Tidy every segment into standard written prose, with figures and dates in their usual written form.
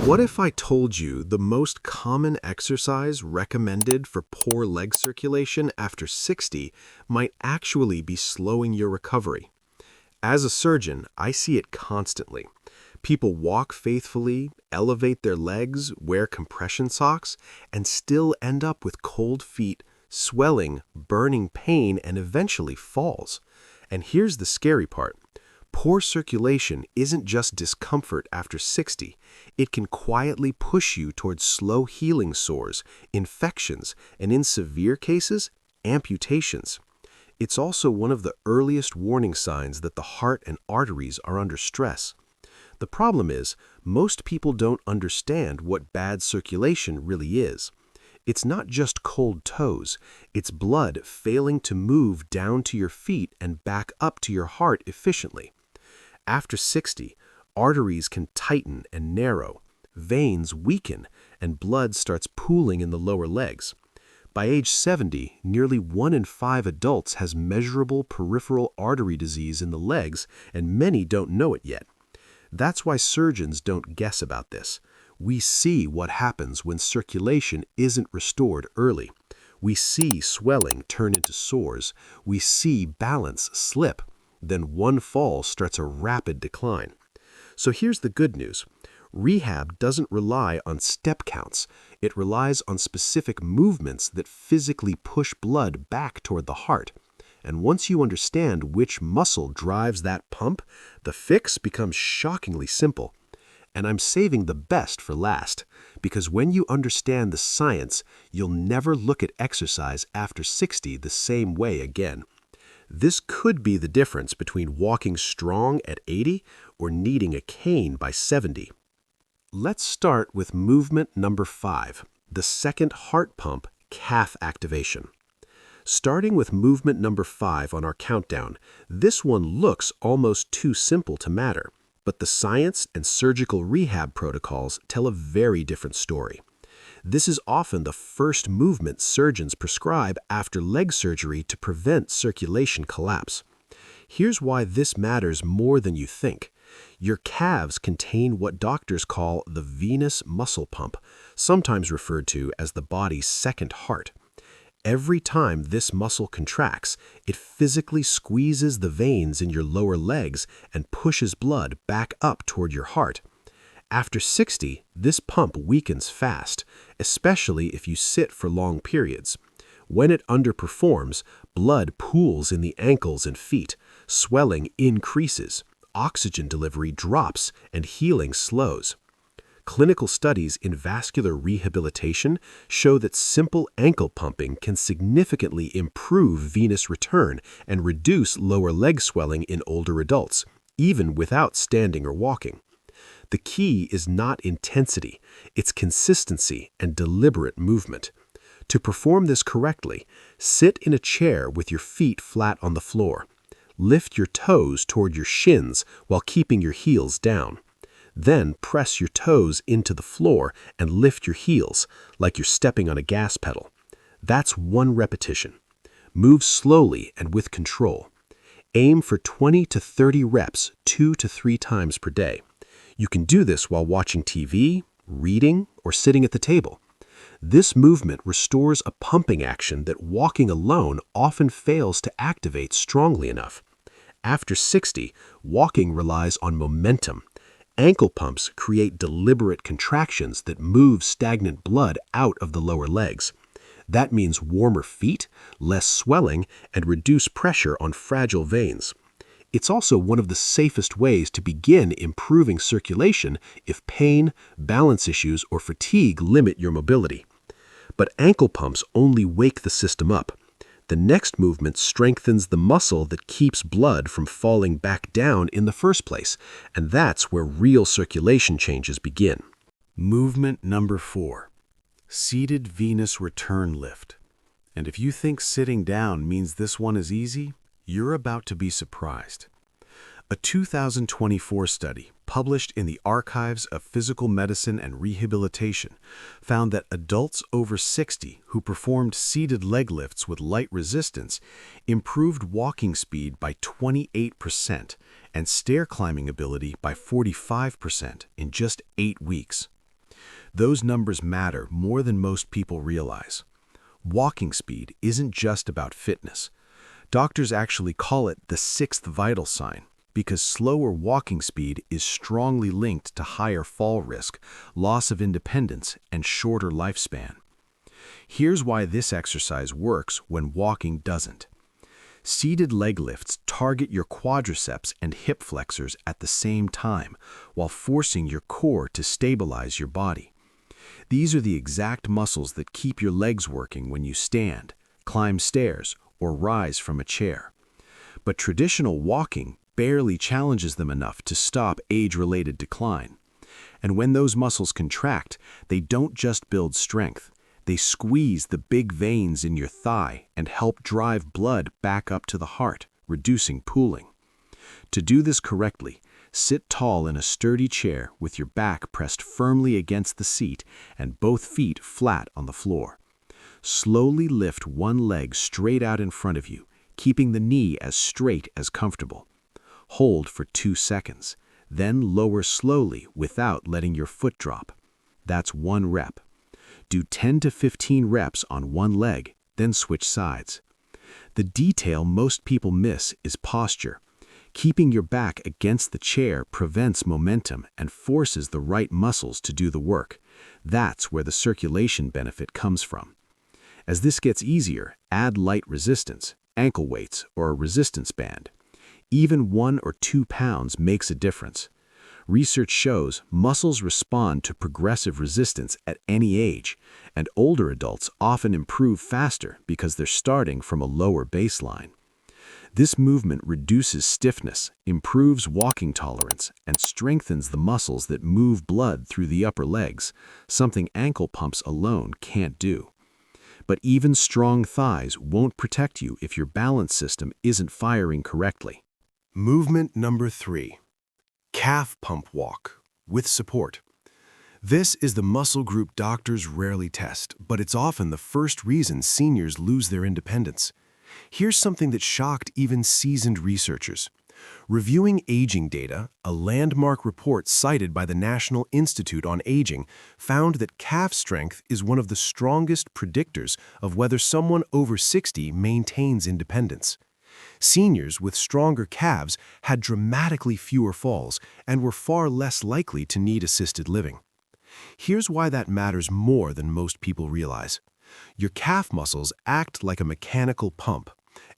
What if I told you the most common exercise recommended for poor leg circulation after 60 might actually be slowing your recovery? As a surgeon, I see it constantly. People walk faithfully, elevate their legs, wear compression socks, and still end up with cold feet, swelling, burning pain, and eventually falls. And here's the scary part. Poor circulation isn't just discomfort after 60. It can quietly push you towards slow healing sores, infections, and in severe cases, amputations. It's also one of the earliest warning signs that the heart and arteries are under stress. The problem is, most people don't understand what bad circulation really is. It's not just cold toes, it's blood failing to move down to your feet and back up to your heart efficiently. After 60, arteries can tighten and narrow, veins weaken, and blood starts pooling in the lower legs. By age 70, nearly 1 in 5 adults has measurable peripheral artery disease in the legs, and many don't know it yet. That's why surgeons don't guess about this. We see what happens when circulation isn't restored early. We see swelling turn into sores. We see balance slip. Then one fall starts a rapid decline. So here's the good news. Rehab doesn't rely on step counts. It relies on specific movements that physically push blood back toward the heart. And once you understand which muscle drives that pump, the fix becomes shockingly simple. And I'm saving the best for last, because when you understand the science, you'll never look at exercise after 60 the same way again. This could be the difference between walking strong at 80 or needing a cane by 70. Let's start with movement number 5, the second heart pump, calf activation. Starting with movement number 5 on our countdown, this one looks almost too simple to matter. But the science and surgical rehab protocols tell a very different story. This is often the first movement surgeons prescribe after leg surgery to prevent circulation collapse. Here's why this matters more than you think. Your calves contain what doctors call the venous muscle pump, sometimes referred to as the body's second heart. Every time this muscle contracts, it physically squeezes the veins in your lower legs and pushes blood back up toward your heart. After 60, this pump weakens fast, especially if you sit for long periods. When it underperforms, blood pools in the ankles and feet, swelling increases, oxygen delivery drops, and healing slows. Clinical studies in vascular rehabilitation show that simple ankle pumping can significantly improve venous return and reduce lower leg swelling in older adults, even without standing or walking. The key is not intensity, it's consistency and deliberate movement. To perform this correctly, sit in a chair with your feet flat on the floor. Lift your toes toward your shins while keeping your heels down. Then press your toes into the floor and lift your heels, like you're stepping on a gas pedal. That's 1 repetition. Move slowly and with control. Aim for 20 to 30 reps 2 to 3 times per day. You can do this while watching TV, reading, or sitting at the table. This movement restores a pumping action that walking alone often fails to activate strongly enough. After 60, walking relies on momentum. Ankle pumps create deliberate contractions that move stagnant blood out of the lower legs. That means warmer feet, less swelling, and reduced pressure on fragile veins. It's also one of the safest ways to begin improving circulation if pain, balance issues, or fatigue limit your mobility. But ankle pumps only wake the system up. The next movement strengthens the muscle that keeps blood from falling back down in the first place, and that's where real circulation changes begin. Movement number 4, seated venous return lift. And if you think sitting down means this one is easy, you're about to be surprised. A 2024 study published in the Archives of Physical Medicine and Rehabilitation found that adults over 60 who performed seated leg lifts with light resistance improved walking speed by 28% and stair climbing ability by 45% in just 8 weeks. Those numbers matter more than most people realize. Walking speed isn't just about fitness. Doctors actually call it the sixth vital sign because slower walking speed is strongly linked to higher fall risk, loss of independence, and shorter lifespan. Here's why this exercise works when walking doesn't. Seated leg lifts target your quadriceps and hip flexors at the same time, while forcing your core to stabilize your body. These are the exact muscles that keep your legs working when you stand, climb stairs, or rise from a chair. But traditional walking barely challenges them enough to stop age-related decline. And when those muscles contract, they don't just build strength. They squeeze the big veins in your thigh and help drive blood back up to the heart, reducing pooling. To do this correctly, sit tall in a sturdy chair with your back pressed firmly against the seat and both feet flat on the floor. Slowly lift one leg straight out in front of you, keeping the knee as straight as comfortable. Hold for 2 seconds, then lower slowly without letting your foot drop. That's 1 rep. Do 10 to 15 reps on one leg, then switch sides. The detail most people miss is posture. Keeping your back against the chair prevents momentum and forces the right muscles to do the work. That's where the circulation benefit comes from. As this gets easier, add light resistance, ankle weights, or a resistance band. Even 1 or 2 pounds makes a difference. Research shows muscles respond to progressive resistance at any age, and older adults often improve faster because they're starting from a lower baseline. This movement reduces stiffness, improves walking tolerance, and strengthens the muscles that move blood through the upper legs, something ankle pumps alone can't do. But even strong thighs won't protect you if your balance system isn't firing correctly. Movement number 3. Calf pump walk, with support. This is the muscle group doctors rarely test, but it's often the first reason seniors lose their independence. Here's something that shocked even seasoned researchers. Reviewing aging data, a landmark report cited by the National Institute on Aging found that calf strength is one of the strongest predictors of whether someone over 60 maintains independence. Seniors with stronger calves had dramatically fewer falls and were far less likely to need assisted living. Here's why that matters more than most people realize. Your calf muscles act like a mechanical pump.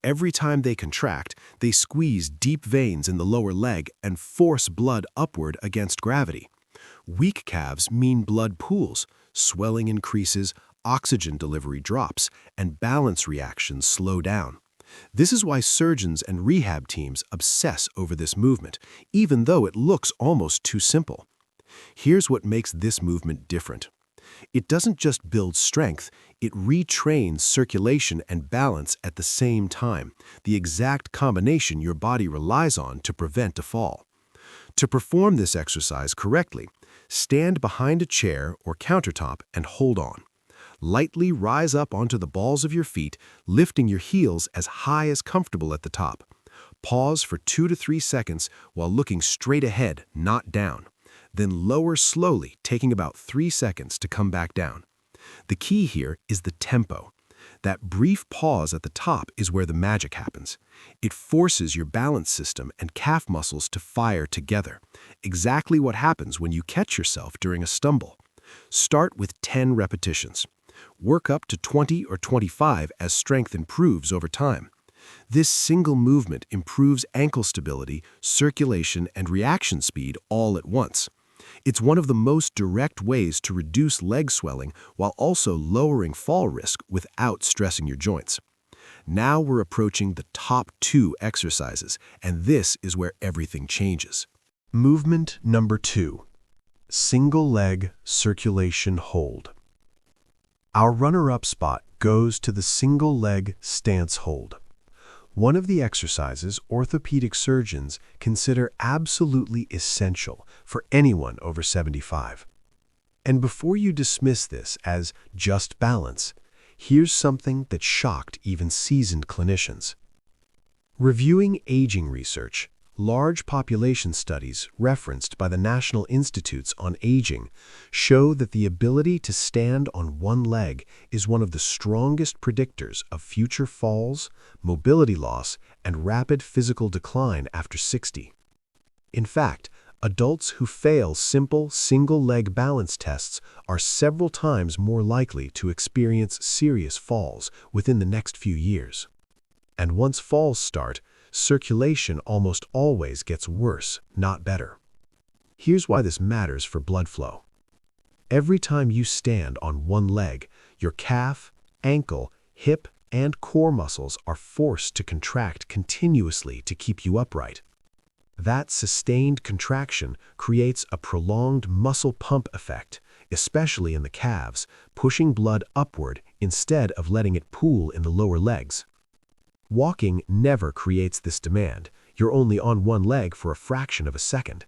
Every time they contract, they squeeze deep veins in the lower leg and force blood upward against gravity. Weak calves mean blood pools, swelling increases, oxygen delivery drops, and balance reactions slow down. This is why surgeons and rehab teams obsess over this movement, even though it looks almost too simple. Here's what makes this movement different. It doesn't just build strength, it retrains circulation and balance at the same time, the exact combination your body relies on to prevent a fall. To perform this exercise correctly, stand behind a chair or countertop and hold on. Lightly rise up onto the balls of your feet, lifting your heels as high as comfortable at the top. Pause for 2 to 3 seconds while looking straight ahead, not down. Then lower slowly, taking about 3 seconds to come back down. The key here is the tempo. That brief pause at the top is where the magic happens. It forces your balance system and calf muscles to fire together, exactly what happens when you catch yourself during a stumble. Start with 10 repetitions. Work up to 20 or 25 as strength improves over time. This single movement improves ankle stability, circulation, and reaction speed all at once. It's one of the most direct ways to reduce leg swelling while also lowering fall risk without stressing your joints. Now we're approaching the top 2 exercises, and this is where everything changes. Movement number 2. Single leg circulation hold. Our runner-up spot goes to the single leg stance hold. One of the exercises orthopedic surgeons consider absolutely essential for anyone over 75. And before you dismiss this as just balance, here's something that shocked even seasoned clinicians. Reviewing aging research, Large population studies referenced by the National Institutes on Aging show that the ability to stand on one leg is one of the strongest predictors of future falls, mobility loss, and rapid physical decline after 60. In fact, adults who fail simple single-leg balance tests are several times more likely to experience serious falls within the next few years. And once falls start, circulation almost always gets worse, not better. Here's why this matters for blood flow. Every time you stand on one leg, your calf, ankle, hip, and core muscles are forced to contract continuously to keep you upright. That sustained contraction creates a prolonged muscle pump effect, especially in the calves, pushing blood upward instead of letting it pool in the lower legs. Walking never creates this demand. You're only on one leg for a fraction of a second.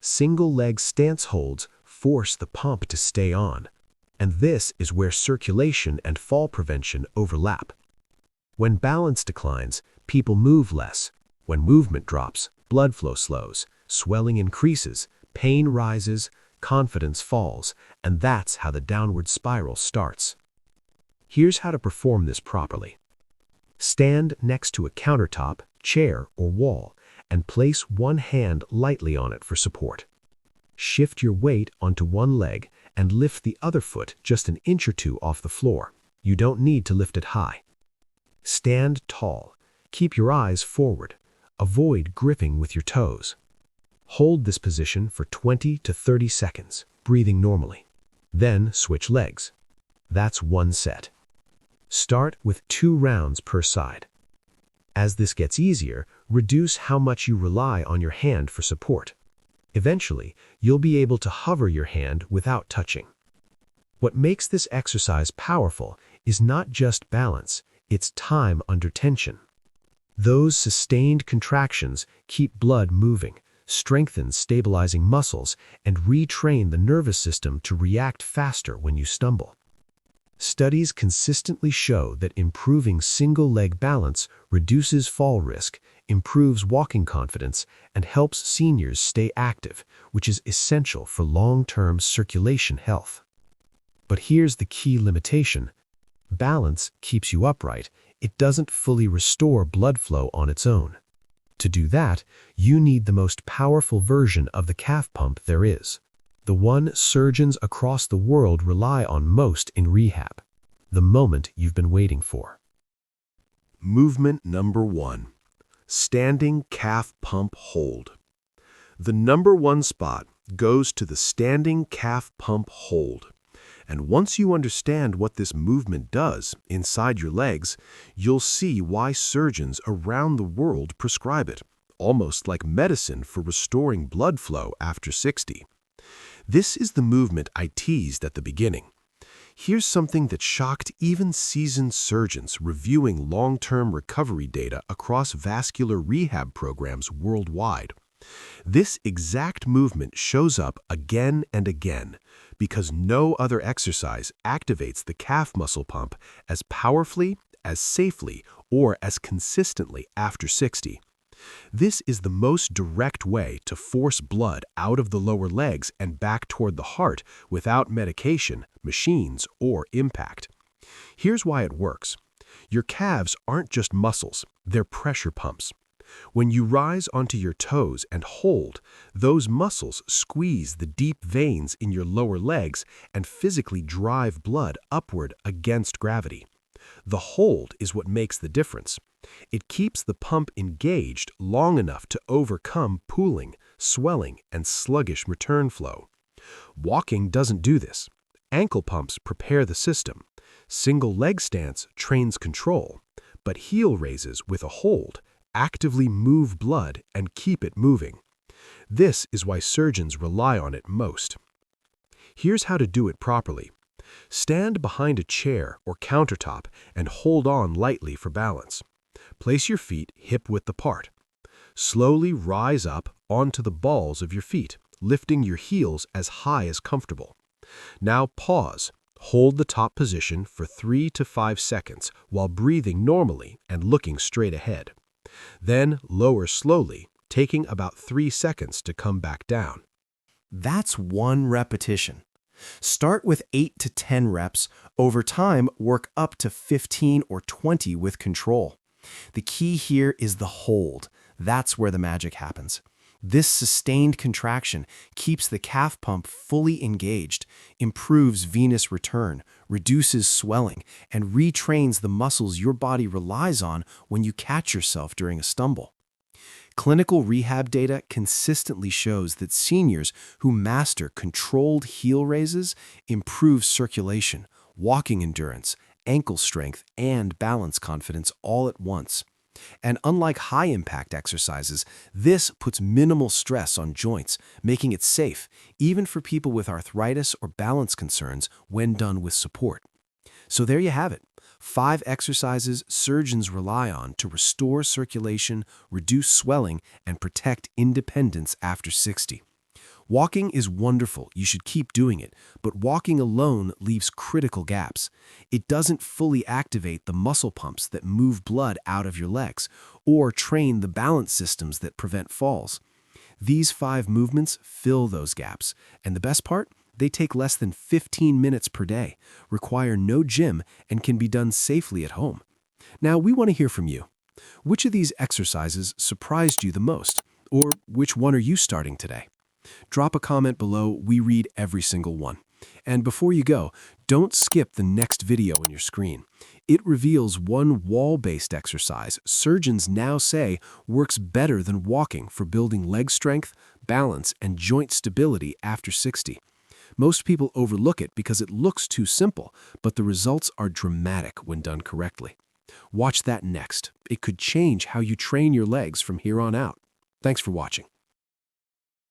Single-leg stance holds force the pump to stay on, and this is where circulation and fall prevention overlap. When balance declines, people move less. When movement drops, blood flow slows, swelling increases, pain rises, confidence falls, and that's how the downward spiral starts. Here's how to perform this properly. Stand next to a countertop, chair, or wall, and place one hand lightly on it for support. Shift your weight onto one leg and lift the other foot just an inch or two off the floor. You don't need to lift it high. Stand tall. Keep your eyes forward. Avoid gripping with your toes. Hold this position for 20 to 30 seconds, breathing normally. Then switch legs. That's one set. Start with 2 rounds per side. As this gets easier, reduce how much you rely on your hand for support. Eventually, you'll be able to hover your hand without touching. What makes this exercise powerful is not just balance, it's time under tension. Those sustained contractions keep blood moving, strengthen stabilizing muscles, and retrain the nervous system to react faster when you stumble. Studies consistently show that improving single-leg balance reduces fall risk, improves walking confidence, and helps seniors stay active, which is essential for long-term circulation health. But here's the key limitation. Balance keeps you upright. It doesn't fully restore blood flow on its own. To do that, you need the most powerful version of the calf pump there is. The one surgeons across the world rely on most in rehab. The moment you've been waiting for. Movement number 1. Standing calf pump hold. The number 1 spot goes to the standing calf pump hold. And once you understand what this movement does inside your legs, you'll see why surgeons around the world prescribe it, almost like medicine for restoring blood flow after 60. This is the movement I teased at the beginning. Here's something that shocked even seasoned surgeons reviewing long-term recovery data across vascular rehab programs worldwide. This exact movement shows up again and again because no other exercise activates the calf muscle pump as powerfully, as safely, or as consistently after 60. This is the most direct way to force blood out of the lower legs and back toward the heart without medication, machines, or impact. Here's why it works. Your calves aren't just muscles, they're pressure pumps. When you rise onto your toes and hold, those muscles squeeze the deep veins in your lower legs and physically drive blood upward against gravity. The hold is what makes the difference. It keeps the pump engaged long enough to overcome pooling, swelling, and sluggish return flow. Walking doesn't do this. Ankle pumps prepare the system. Single leg stance trains control, but heel raises with a hold actively move blood and keep it moving. This is why surgeons rely on it most. Here's how to do it properly. Stand behind a chair or countertop and hold on lightly for balance. Place your feet hip-width apart. Slowly rise up onto the balls of your feet, lifting your heels as high as comfortable. Now pause. Hold the top position for 3 to 5 seconds while breathing normally and looking straight ahead. Then lower slowly, taking about 3 seconds to come back down. That's one repetition. Start with 8 to 10 reps. Over time, work up to 15 or 20 with control. The key here is the hold. That's where the magic happens. This sustained contraction keeps the calf pump fully engaged, improves venous return, reduces swelling, and retrains the muscles your body relies on when you catch yourself during a stumble. Clinical rehab data consistently shows that seniors who master controlled heel raises improve circulation, walking endurance, ankle strength, and balance confidence all at once. And unlike high-impact exercises, this puts minimal stress on joints, making it safe, even for people with arthritis or balance concerns when done with support. So there you have it. 5 exercises surgeons rely on to restore circulation, reduce swelling, and protect independence after 60. Walking is wonderful, you should keep doing it, but walking alone leaves critical gaps. It doesn't fully activate the muscle pumps that move blood out of your legs, or train the balance systems that prevent falls. These 5 movements fill those gaps, and the best part? They take less than 15 minutes per day, require no gym, and can be done safely at home. Now, we want to hear from you. Which of these exercises surprised you the most? Or which one are you starting today? Drop a comment below, we read every single one. And before you go, don't skip the next video on your screen. It reveals one wall-based exercise surgeons now say works better than walking for building leg strength, balance, and joint stability after 60. Most people overlook it because it looks too simple, but the results are dramatic when done correctly. Watch that next. It could change how you train your legs from here on out. Thanks for watching.